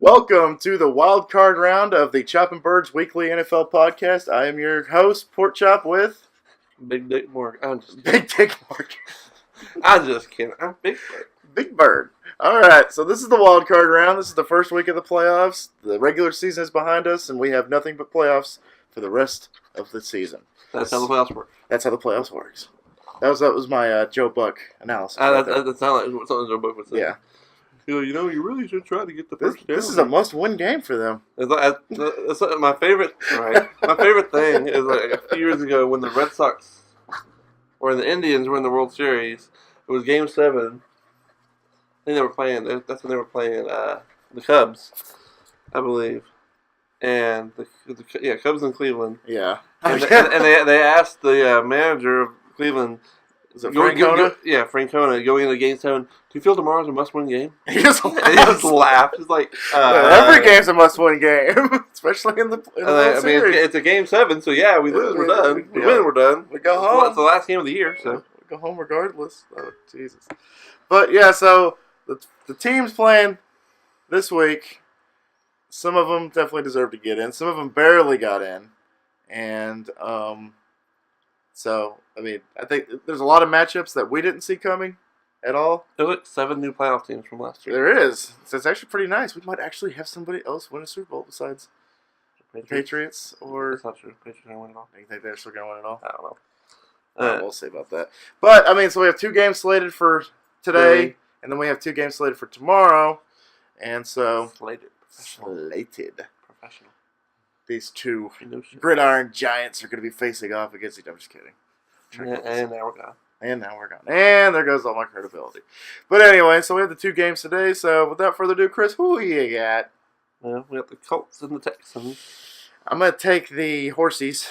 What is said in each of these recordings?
Welcome to the wild card round of the Chopping Birds Weekly NFL Podcast. I am your host, Pork Chop, with Big Dick Morgan. Big Dick Mark. I'm just kidding. I'm Big Bird. Big Bird. All right, so this is the wild card round. This is the first week of the playoffs. The regular season is behind us, and we have nothing but playoffs for the rest of the season. That's how the playoffs work. That's how the playoffs works. That was my Joe Buck analysis. Right there. That sounds like something Joe Buck would say. Yeah. You really should try to get the first down. This is a must-win game for them. It's my favorite. Right. My favorite thing is like a few years ago when the Red Sox or the Indians were in the World Series. It was Game 7. I think they were playing. That's when they were playing the Cubs, I believe, and the Cubs in Cleveland. Yeah. And they asked the manager of Cleveland. Is it Francona? Yeah, Francona going into Game 7. Do you feel tomorrow's a must-win game? He just laughed. He's like, every game's a must-win game, especially in the World Series. It's a Game 7, so yeah, we lose, we're done. We win, we're done. We go home. It's the last game of the year, so we go home regardless. Oh, Jesus. But yeah, so the teams playing this week, some of them definitely deserve to get in. Some of them barely got in, and so, I mean, I think there's a lot of matchups that we didn't see coming at all. There's like 7 new playoff teams from last year. There is. So it's actually pretty nice. We might actually have somebody else win a Super Bowl besides the Patriots. Or That's not true. Patriots are going to win it all. You think they're still going to win it all? I don't know. We'll see about that. But, I mean, so we have 2 games slated for today, and then we have 2 games slated for tomorrow. And so... Slated. Professional. These 2 No gridiron giants are going to be facing off against each other. I'm just kidding. And now we're gone. And now we're gone. And there goes all my credibility. But anyway, so we have the 2 games today. So without further ado, Chris, who you got? Well, we got the Colts and the Texans. I'm going to take the horsies.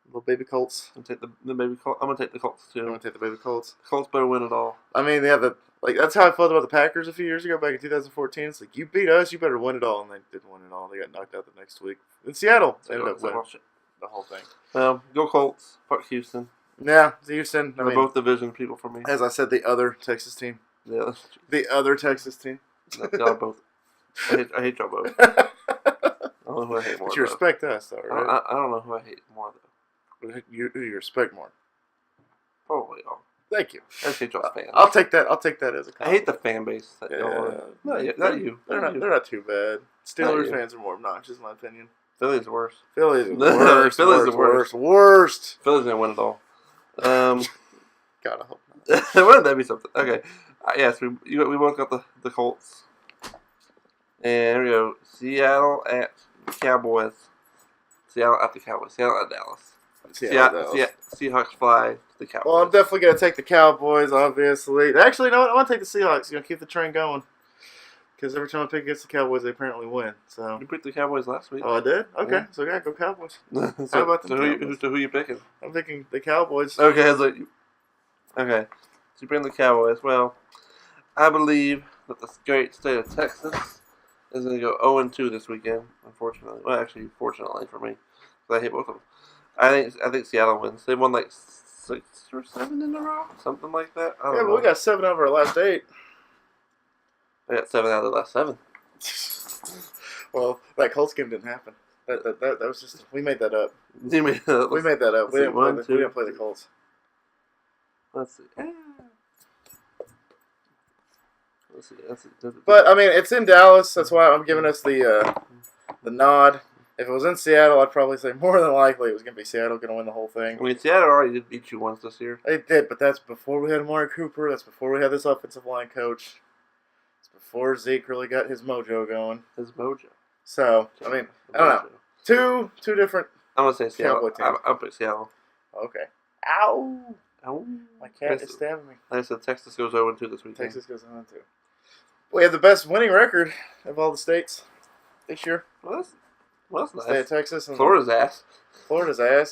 Little baby Colts. I'm gonna take the baby Colts. I'm gonna take the Colts too. I'm going to take the baby Colts. The Colts better win it all. I mean, yeah, that's how I felt about the Packers a few years ago, back in 2014. It's like, you beat us, you better win it all. And they didn't win it all. They got knocked out the next week. In Seattle, they ended up winning the whole thing. Go Colts. Fuck Houston. Yeah, Houston. They're both division people for me. As I said, the other Texas team. Yeah. The other Texas team. Y'all both. I hate y'all both. I don't know who I hate more. But you respect us, though, right? I don't know who I hate more, though. You respect more. Probably y'all. Thank you. I hate y'all's fans. I'll take that as a compliment. I hate the fan base. That not you. They're not too bad. Steelers fans are more obnoxious, in my opinion. Philly's worse. Philly's worse. Philly's the worst. Worst. Philly's gonna win it all. God, I hope not. Wouldn't that be something? Okay. Yes, we both got the Colts. And here we go. Seattle at Cowboys. Seattle at the Cowboys. Seattle at Dallas. Seahawks fly to the Cowboys. Well, I'm definitely going to take the Cowboys, obviously. Actually, no, I want to take the Seahawks. You're going to keep the train going. Because every time I pick against the Cowboys, they apparently win. So you picked the Cowboys last week. Oh, I did? Okay, yeah. So go Cowboys. So how about the Cowboys? Who you picking? I'm picking the Cowboys. Okay, so you bring the Cowboys. Well, I believe that the great state of Texas is going to go 0-2 this weekend, unfortunately. Well, actually, fortunately for me. Because I hate both of them. I think Seattle wins. They won like 6 or 7 in a row, something like that. I don't know. But we got 7 out of our last 8. I got 7 out of the last 7. Well, that Colts game didn't happen. That was just, we made that up. We made that up. We didn't play the Colts. Let's see. But I mean, it's in Dallas. That's why I'm giving us the nod. If it was in Seattle, I'd probably say more than likely it was going to be Seattle going to win the whole thing. I mean, Seattle already did beat you once this year. They did, but that's before we had Amari Cooper. That's before we had this offensive line coach. It's before Zeke really got his mojo going. His mojo. So, I mean, I don't know. Two different. I'm going to say Seattle. I'll pick Seattle. Okay. Ow. Ow. My cat is stabbing me. Like I said, Texas goes 0-2 this weekend. Texas goes 0-2. We have the best winning record of all the states this year. Well, that's nice. State of Texas. And Florida's ass.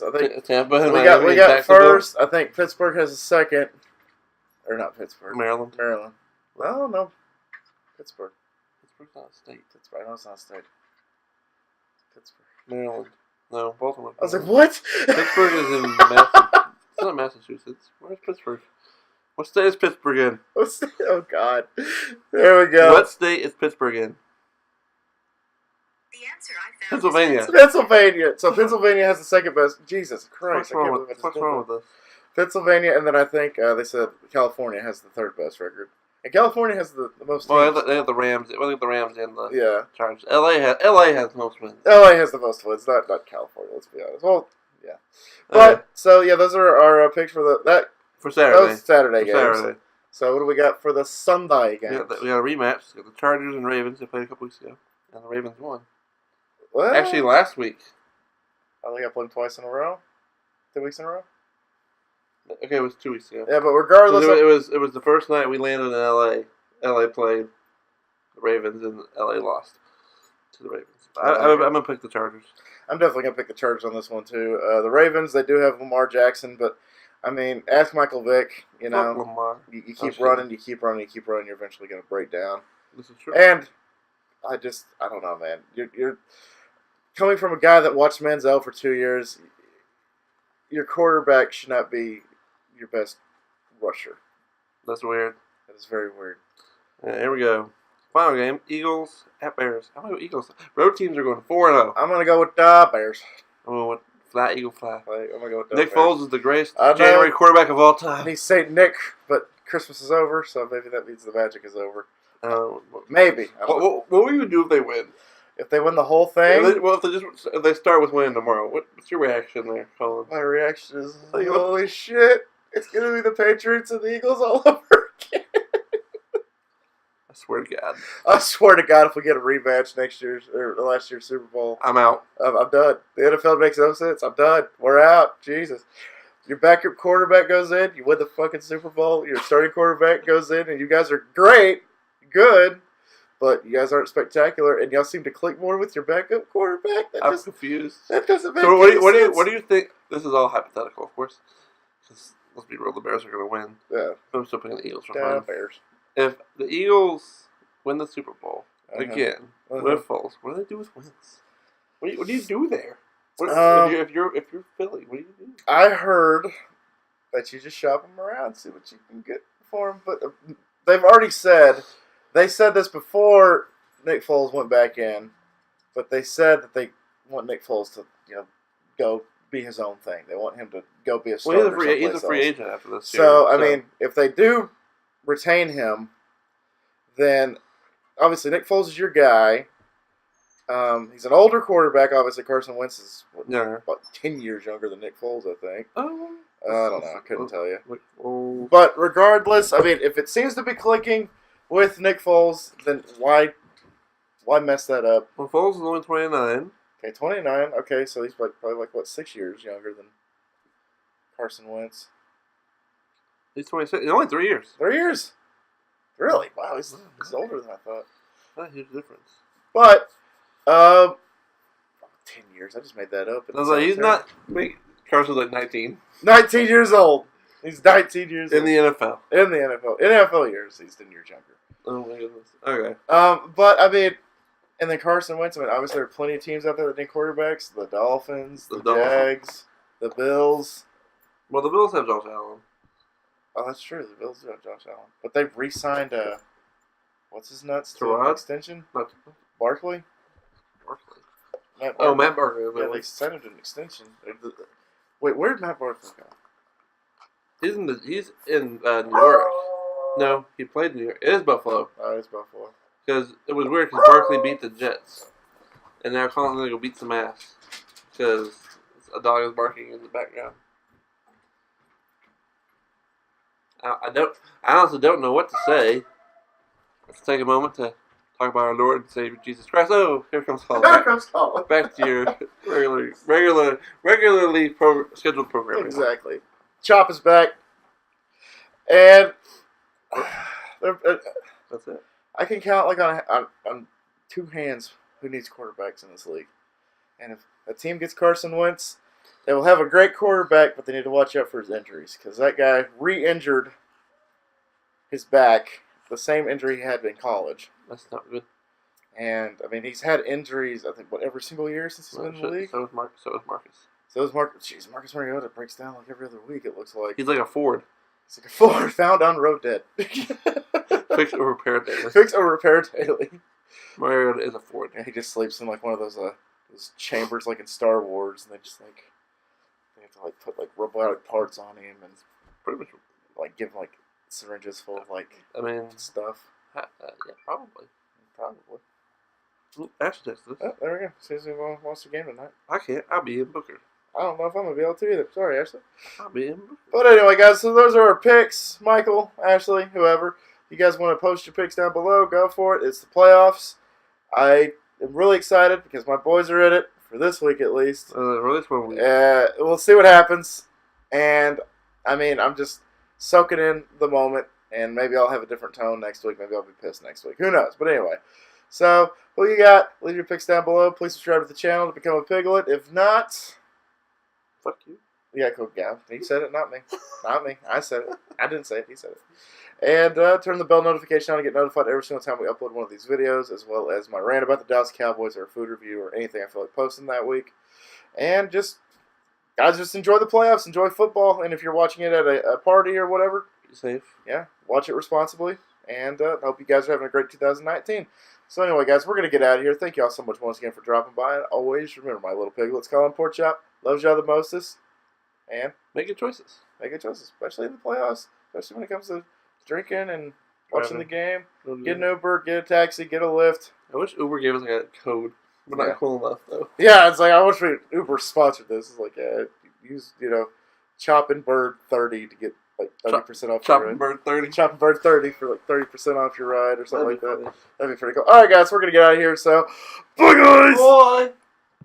I think. Tampa and we got first. I think Pittsburgh has a second. Or not Pittsburgh. Maryland. Well, no. Pittsburgh. Pittsburgh's not a state. Pittsburgh. I know it's not a state. Pittsburgh. Maryland. No, Baltimore. I was like, what? Pittsburgh is in Massachusetts. It's not Massachusetts. Where's Pittsburgh? What state is Pittsburgh in? Oh, God. There we go. What state is Pittsburgh in? The answer I found Pennsylvania. is Pennsylvania. So Pennsylvania has the second best. Jesus Christ! I can't believe I just What's did wrong that. with this? Pennsylvania, and then I think they said California has the third best record, and California has the most. Well, teams. they have the Rams. Well, they have the Rams and the Yeah, Chargers. LA has the most wins. LA has the most wins, not California. Let's be honest. Well, yeah, but Okay. so yeah, those are our picks for For Saturday. those Saturday For games. Saturday. So what do we got for the Sunday We games? got a rematch. We got the Chargers and Ravens. They played a couple weeks ago, and the Ravens won. What? Actually, last week. I think I played them twice in a row. 2 weeks in a row. Okay, it was 2 weeks ago. Yeah, but regardless, It was the first night we landed in LA. LA played the Ravens, and LA lost to the Ravens. I'm gonna pick the Chargers. I'm definitely gonna pick the Chargers on this one too. The Ravens, they do have Lamar Jackson, but I mean, ask Michael Vick. You Fuck know, Lamar. you keep shit. running, you keep running, you keep running. You're eventually gonna break down. This is true. And I don't know, man. You're coming from a guy that watched Manziel for 2 years. Your quarterback should not be your best rusher. That's weird. That is very weird. Here we go. Final game: Eagles at Bears. I'm gonna go Eagles. Road teams are going 4-0. I'm gonna go with the Bears. I'm going with flat Eagle fly. I'm gonna go with the Nick Bears. Foles is the greatest I know. January quarterback of all time. He's Saint Nick, but Christmas is over, so maybe that means the magic is over. Uh, Maybe. I don't know. what will you do if they win? If they win the whole thing, If they start with winning tomorrow, what's your reaction there, Colin? my reaction is, holy shit, it's going to be the Patriots and the Eagles all over again. I swear to God, I swear to God, if we get a rematch next year's, or last year's Super Bowl, I'm out. I'm done. The NFL makes no sense. I'm done. We're out. Jesus. Your backup quarterback goes in, you win the fucking Super Bowl, your starting quarterback goes in, and you guys are great, good, but you guys aren't spectacular, and y'all seem to click more with your backup quarterback. I'm confused. That doesn't make So any sense. what do you think? This is all hypothetical, of course. 'Cause let's be real, the Bears are going to win. Yeah, I'm still picking the Eagles for damn fun. Bears. If the Eagles win the Super Bowl again Uh-huh. with Foles, what do they do with wins? What do you do there? If you're Philly, what do you do? I heard that you just shop them around, see what you can get for them. But they've already said, they said this before Nick Foles went back in, but they said that they want Nick Foles to, go be his own thing. They want him to go be a Well, starter. he's a free someplace else. agent after this So, year. I mean, if they do retain him, then obviously Nick Foles is your guy. He's an older quarterback. Obviously, Carson Wentz is yeah. about 10 years younger than Nick Foles, I think. Oh, I don't know. I couldn't tell you. Oh. But regardless, I mean, if it seems to be clicking with Nick Foles, then why mess that up? Well, Foles is only 29. Okay, 29. Okay, so he's probably 6 years younger than Carson Wentz. He's 26. He's only 3 years. 3 years? Really? Wow, he's older than I thought. Not a huge difference. But 10 years. I just made that up. I was like, he's not. Wait, Carson's like 19 19 years old. He's 19 years in old. the NFL. In the NFL. In NFL years, he's 10 years younger. Oh my goodness. Okay. But I mean, and then Carson Wentz. I mean, obviously there are plenty of teams out there that need quarterbacks. The Dolphins, the Jags, the Bills. Well, the Bills have Josh Allen. Oh, that's true. The Bills do have Josh Allen, but they've re-signed what's his nuts to Tyrod? an extension? Not Barkley. Barkley. Matt Oh, Barkley. Matt Barkley. Yeah, they signed him to an extension. Wait, where did Matt Barkley go? He's in New York. No, he played in New York. It is Buffalo. Oh, it's Buffalo. Because it was weird because Barkley beat the Jets. And now Colin's going to go beat some ass. Because a dog is barking in the background. I honestly don't know what to say. Let's take a moment to talk about our Lord and Savior Jesus Christ. Oh, here comes Colin. There comes Colin. Back to your regularly scheduled programming. Exactly. Chop is back, and That's it. I can count on two hands who needs quarterbacks in this league. And if a team gets Carson Wentz, they will have a great quarterback, but they need to watch out for his injuries because that guy re-injured his back, the same injury he had in college. That's not good. And I mean, he's had injuries. I think every single year since he's been in the league. So is Marcus. So is Marcus. Jeez, Marcus Mariota breaks down like every other week. It looks like He's like a Ford. he's like a Ford found on road dead. Fix or repair daily. Fix or repair daily. Mariota is a Ford. And he just sleeps in like one of those chambers like in Star Wars, and they just like they have to like put like robotic parts on him and Pretty much. like give him like syringes full of like I mean, stuff. yeah, probably. Probably. Actually, that's this. Oh, there we go. Susie wants the game tonight. I can't. I'll be in Booker. I don't know if I'm gonna be able to either. Sorry, Ashley. I'll be in Booker. But anyway, guys, so those are our picks. Michael, Ashley, whoever. You guys want to post your picks down below, go for it. It's the playoffs. I am really excited because my boys are in it, for this week at least. Release 1 week. We'll see what happens. And, I mean, I'm just soaking in the moment, and maybe I'll have a different tone next week. Maybe I'll be pissed next week. Who knows? But anyway. So, who you got? Leave your picks down below. Please subscribe to the channel to become a piglet. If not... Fuck you. Yeah, cool. Yeah, he said it, not me. Not me. I said it. I didn't say it. He said it. And turn the bell notification on to get notified every single time we upload one of these videos, as well as my rant about the Dallas Cowboys or a food review or anything I feel like posting that week. And just, guys, just enjoy the playoffs. Enjoy football. And if you're watching it at a party or whatever, Be safe. yeah, watch it responsibly. And hope you guys are having a great 2019. So anyway, guys, we're going to get out of here. Thank you all so much once again for dropping by. And always remember, my little piglets, Colin Pork Chop loves y'all the mostest. And Make good choices. make good choices, especially in the playoffs, especially when it comes to drinking and watching the game. Get an Uber, get a taxi, get a Lyft. I wish Uber gave us like a code. We're Yeah. not cool enough though. Yeah, it's like I wish Uber sponsored this. It's like use Chopping Bird 30 to get like 30% off your Chopping ride. Bird 30. Chopping Bird 30 for like 30% off your ride or something That'd like be that. That'd be pretty cool. All right, guys, we're gonna get out of here. So, bye, guys. funny. Boy.